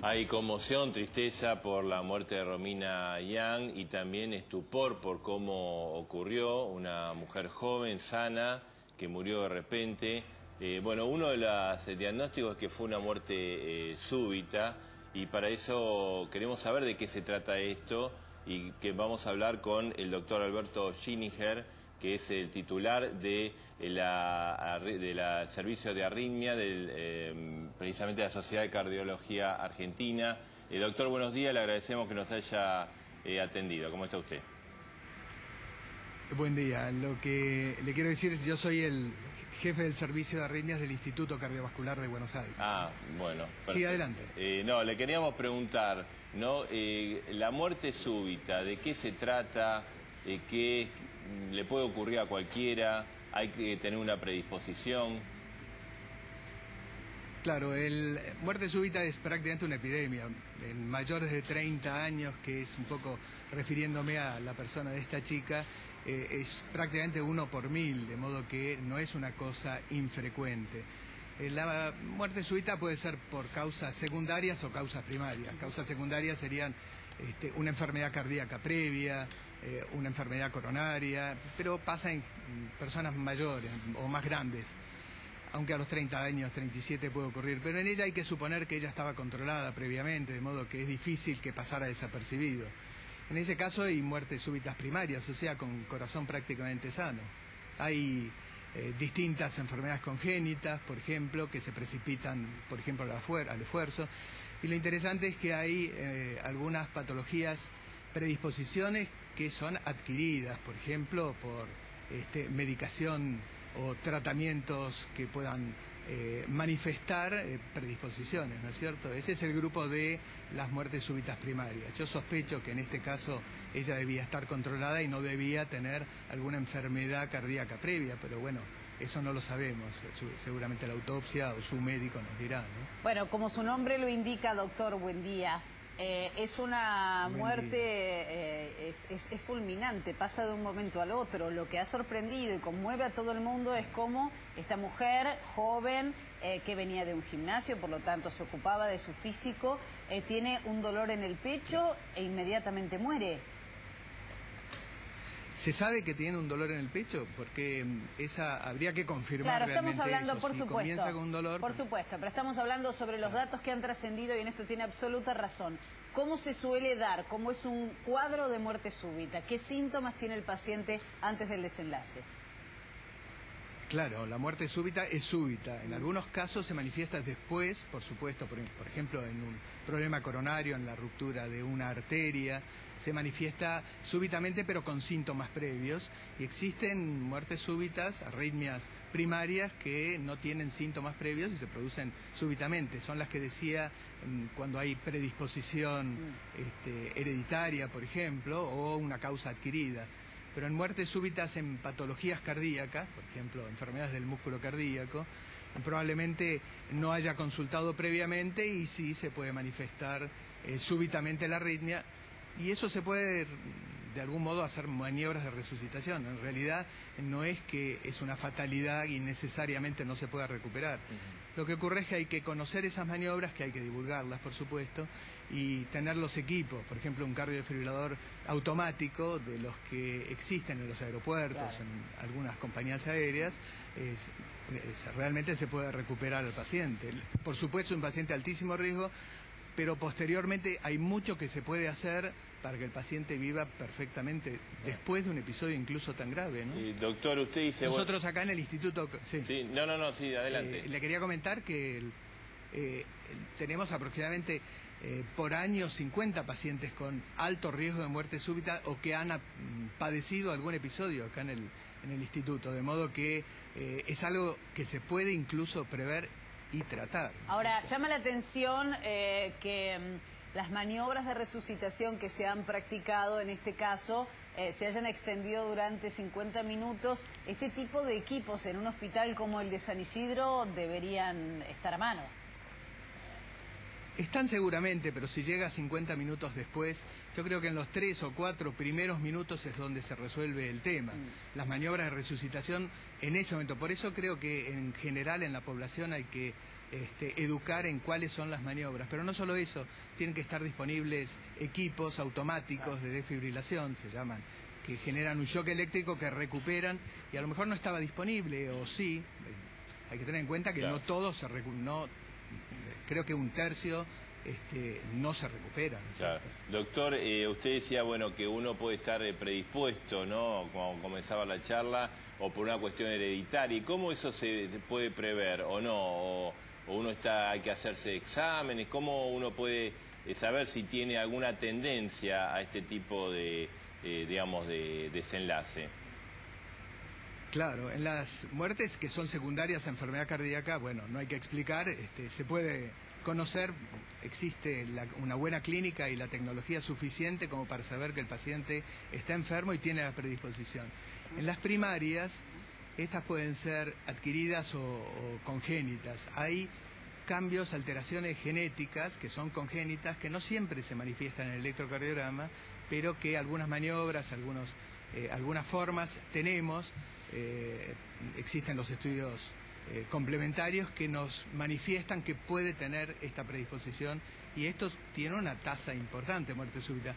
Hay conmoción, tristeza por la muerte de Romina Yang y también estupor por cómo ocurrió. Una mujer joven, sana, que murió de repente. Bueno, uno de los diagnósticos es que fue una muerte súbita, y para eso queremos saber de qué se trata esto, y que vamos a hablar con el doctor Alberto Schiniger, que es el titular de la servicio de arritmia precisamente de la Sociedad de Cardiología Argentina. Doctor, buenos días, le agradecemos que nos haya atendido. ¿Cómo está usted? Buen día. Lo que le quiero decir es que yo soy el jefe del servicio de arritmias del Instituto Cardiovascular de Buenos Aires. Ah, bueno. Perfecto. Sí, adelante. No, le queríamos preguntar, ¿no? La muerte súbita, ¿de qué se trata? ¿Qué le puede ocurrir a cualquiera? ¿Hay que tener una predisposición? Claro, muerte súbita es prácticamente una epidemia. En mayores de 30 años, que es un poco refiriéndome a la persona de esta chica, es prácticamente 1 por 1000, de modo que no es una cosa infrecuente. La muerte súbita puede ser por causas secundarias o causas primarias. Causas secundarias serían una enfermedad cardíaca previa, una enfermedad coronaria, pero pasa en personas mayores o más grandes. Aunque a los 30 años, 37 puede ocurrir, pero en ella hay que suponer que ella estaba controlada previamente, de modo que es difícil que pasara desapercibido. En ese caso hay muertes súbitas primarias, o sea, con corazón prácticamente sano. Hay distintas enfermedades congénitas, por ejemplo, que se precipitan, por ejemplo, al esfuerzo. Y lo interesante es que hay algunas patologías, predisposiciones que son adquiridas, por ejemplo, por medicación o tratamientos que puedan manifestar predisposiciones, ¿no es cierto? Ese es el grupo de las muertes súbitas primarias. Yo sospecho que en este caso ella debía estar controlada y no debía tener alguna enfermedad cardíaca previa, pero bueno, eso no lo sabemos. Seguramente la autopsia o su médico nos dirá, ¿no? Bueno, como su nombre lo indica, doctor, buen día. Es una muerte, es fulminante, pasa de un momento al otro. Lo que ha sorprendido y conmueve a todo el mundo es cómo esta mujer joven, que venía de un gimnasio, por lo tanto se ocupaba de su físico, tiene un dolor en el pecho e inmediatamente muere. ¿Se sabe que tiene un dolor en el pecho? Porque habría que confirmar. Claro, estamos hablando, eso. por Si supuesto, comienza con un dolor, por supuesto, pero estamos hablando sobre los datos que han trascendido y en esto tiene absoluta razón. ¿Cómo se suele dar? ¿Cómo es un cuadro de muerte súbita? ¿Qué síntomas tiene el paciente antes del desenlace? Claro, la muerte súbita es súbita. En algunos casos se manifiesta después, por supuesto, por ejemplo, en un problema coronario, en la ruptura de una arteria, se manifiesta súbitamente pero con síntomas previos. Y existen muertes súbitas, arritmias primarias, que no tienen síntomas previos y se producen súbitamente. Son las que decía cuando hay predisposición hereditaria, por ejemplo, o una causa adquirida. Pero en muertes súbitas en patologías cardíacas, por ejemplo, enfermedades del músculo cardíaco, probablemente no haya consultado previamente y sí se puede manifestar súbitamente la arritmia, y eso se puede de algún modo hacer maniobras de resucitación. En realidad no es que es una fatalidad y necesariamente no se pueda recuperar. Lo que ocurre es que hay que conocer esas maniobras, que hay que divulgarlas, por supuesto, y tener los equipos, por ejemplo, un cardiodefibrilador automático de los que existen en los aeropuertos, claro, en algunas compañías aéreas. Realmente se puede recuperar al paciente. Por supuesto, un paciente de altísimo riesgo, pero posteriormente hay mucho que se puede hacer para que el paciente viva perfectamente después de un episodio incluso tan grave, ¿no? Doctor, usted dice... Nosotros acá en el instituto... Sí, sí, adelante. Le quería comentar que tenemos aproximadamente por año 50 pacientes con alto riesgo de muerte súbita o que han padecido algún episodio acá en el instituto, de modo que es algo que se puede incluso prever y tratar. Ahora, llama la atención que las maniobras de resucitación que se han practicado en este caso se hayan extendido durante 50 minutos. Este tipo de equipos en un hospital como el de San Isidro deberían estar a mano. Están seguramente, pero si llega 50 minutos después, yo creo que en los 3 o 4 primeros minutos es donde se resuelve el tema. Las maniobras de resucitación en ese momento. Por eso creo que en general en la población hay que educar en cuáles son las maniobras. Pero no solo eso, tienen que estar disponibles equipos automáticos de desfibrilación, se llaman, que generan un shock eléctrico que recuperan, y a lo mejor no estaba disponible, o sí. Hay que tener en cuenta que no todos se recuperan, creo que un tercio no se recupera, ¿no es cierto? Doctor, usted decía, bueno, que uno puede estar predispuesto, ¿no?, como comenzaba la charla, o por una cuestión hereditaria. ¿Y cómo eso se puede prever o no? ¿O uno hay que hacerse exámenes? ¿Cómo uno puede saber si tiene alguna tendencia a este tipo de, digamos, de desenlace? Claro, en las muertes que son secundarias a enfermedad cardíaca, bueno, no hay que explicar, se puede conocer, existe una buena clínica y la tecnología suficiente como para saber que el paciente está enfermo y tiene la predisposición. En las primarias, estas pueden ser adquiridas o congénitas. Hay cambios, alteraciones genéticas que son congénitas, que no siempre se manifiestan en el electrocardiograma, pero que algunas maniobras, algunas formas tenemos. Existen los estudios complementarios que nos manifiestan que puede tener esta predisposición, y esto tiene una tasa importante de muerte súbita.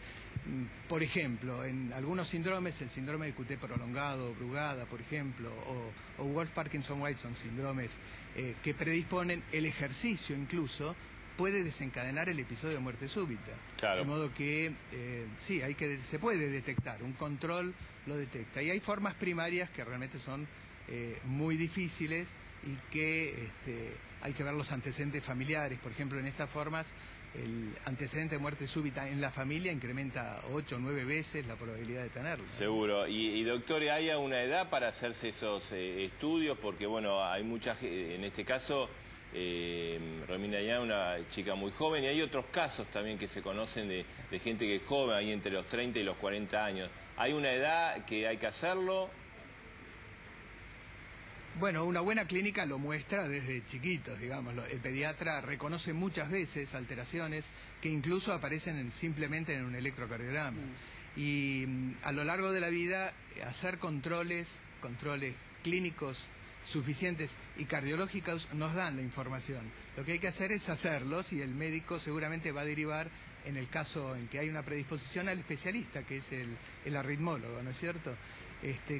Por ejemplo, en algunos síndromes, el síndrome de QT prolongado, Brugada, por ejemplo, o Wolff-Parkinson-White, son síndromes que predisponen el ejercicio, incluso puede desencadenar el episodio de muerte súbita. Claro. De modo que sí, se puede detectar, un control lo detecta. Y hay formas primarias que realmente son muy difíciles y que hay que ver los antecedentes familiares. Por ejemplo, en estas formas, el antecedente de muerte súbita en la familia incrementa 8 o 9 veces la probabilidad de tenerlo, ¿no? Seguro. Y doctor, ¿hay alguna edad para hacerse esos estudios? Porque, bueno, hay mucha gente, en este caso, Romina Yan, una chica muy joven, y hay otros casos también que se conocen de gente que es joven, ahí entre los 30 y los 40 años. ¿Hay una edad que hay que hacerlo? Bueno, una buena clínica lo muestra desde chiquitos, digamos. El pediatra reconoce muchas veces alteraciones que incluso aparecen simplemente en un electrocardiograma. Y a lo largo de la vida, hacer controles clínicos suficientes y cardiológicos nos dan la información. Lo que hay que hacer es hacerlos, y el médico seguramente va a derivar, en el caso en que hay una predisposición, al especialista, que es el arritmólogo, ¿no es cierto?,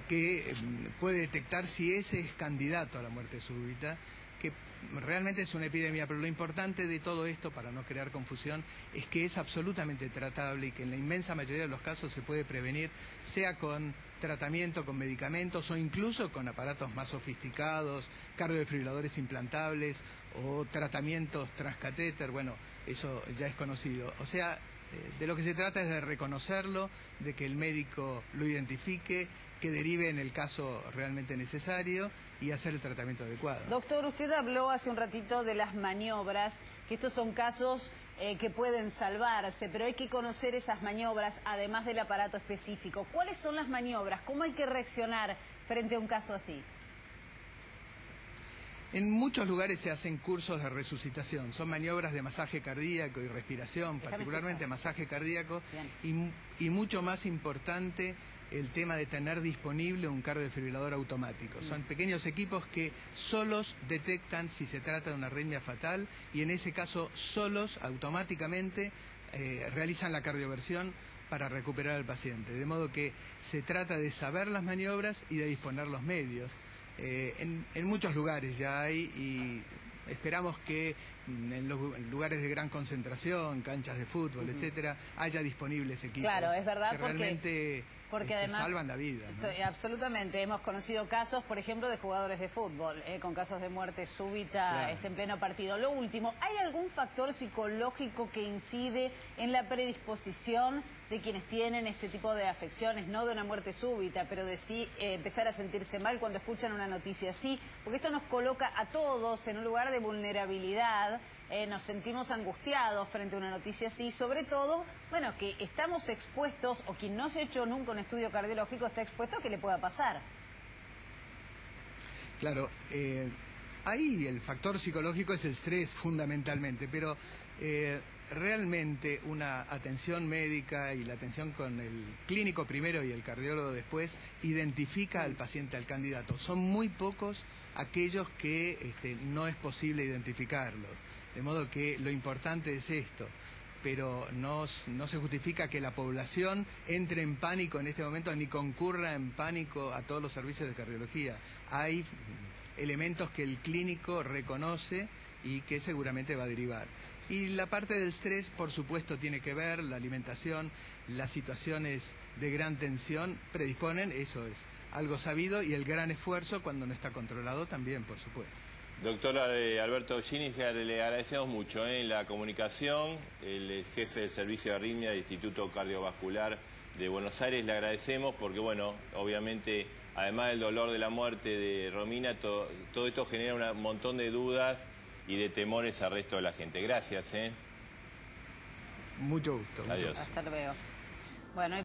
que puede detectar si ese es candidato a la muerte súbita, que realmente es una epidemia. Pero lo importante de todo esto, para no crear confusión, es que es absolutamente tratable y que en la inmensa mayoría de los casos se puede prevenir, sea con tratamiento, con medicamentos, o incluso con aparatos más sofisticados, cardiodefibriladores implantables o tratamientos transcatéter. Bueno, eso ya es conocido. O sea, de lo que se trata es de reconocerlo, de que el médico lo identifique, que derive en el caso realmente necesario y hacer el tratamiento adecuado. Doctor, usted habló hace un ratito de las maniobras, que estos son casos que pueden salvarse, pero hay que conocer esas maniobras además del aparato específico. ¿Cuáles son las maniobras? ¿Cómo hay que reaccionar frente a un caso así? En muchos lugares se hacen cursos de resucitación, son maniobras de masaje cardíaco y respiración, particularmente masaje cardíaco, y mucho más importante el tema de tener disponible un cardiodefibrilador automático. Son pequeños equipos que solos detectan si se trata de una arritmia fatal, y en ese caso solos, automáticamente, realizan la cardioversión para recuperar al paciente. De modo que se trata de saber las maniobras y de disponer los medios. En muchos lugares ya hay, y esperamos que en los lugares de gran concentración, canchas de fútbol, etcétera, haya disponibles equipos. Claro, es verdad, que realmente además salvan la vida, ¿no? Absolutamente, hemos conocido casos, por ejemplo, de jugadores de fútbol, con casos de muerte súbita, en pleno partido. Lo último, ¿hay algún factor psicológico que incide en la predisposición de quienes tienen este tipo de afecciones, no de una muerte súbita, pero de sí empezar a sentirse mal cuando escuchan una noticia así? Porque esto nos coloca a todos en un lugar de vulnerabilidad. Nos sentimos angustiados frente a una noticia así, sobre todo, bueno, que estamos expuestos, o quien no se ha hecho nunca un estudio cardiológico está expuesto a que le pueda pasar. Claro, ahí el factor psicológico es el estrés fundamentalmente, pero realmente una atención médica y la atención con el clínico primero y el cardiólogo después identifica al paciente, al candidato. Son muy pocos aquellos que no es posible identificarlos. De modo que lo importante es esto. Pero no se justifica que la población entre en pánico en este momento, ni concurra en pánico a todos los servicios de cardiología. Hay elementos que el clínico reconoce y que seguramente va a derivar. Y la parte del estrés, por supuesto, tiene que ver, la alimentación, las situaciones de gran tensión predisponen, eso es algo sabido, y el gran esfuerzo cuando no está controlado también, por supuesto. Doctora Alberto Gininger, le agradecemos mucho la comunicación, el jefe del servicio de arritmia del Instituto Cardiovascular de Buenos Aires, le agradecemos porque, bueno, obviamente, además del dolor de la muerte de Romina, todo esto genera un montón de dudas y de temores al resto de la gente. Gracias. Mucho gusto. Adiós. Hasta luego. Bueno,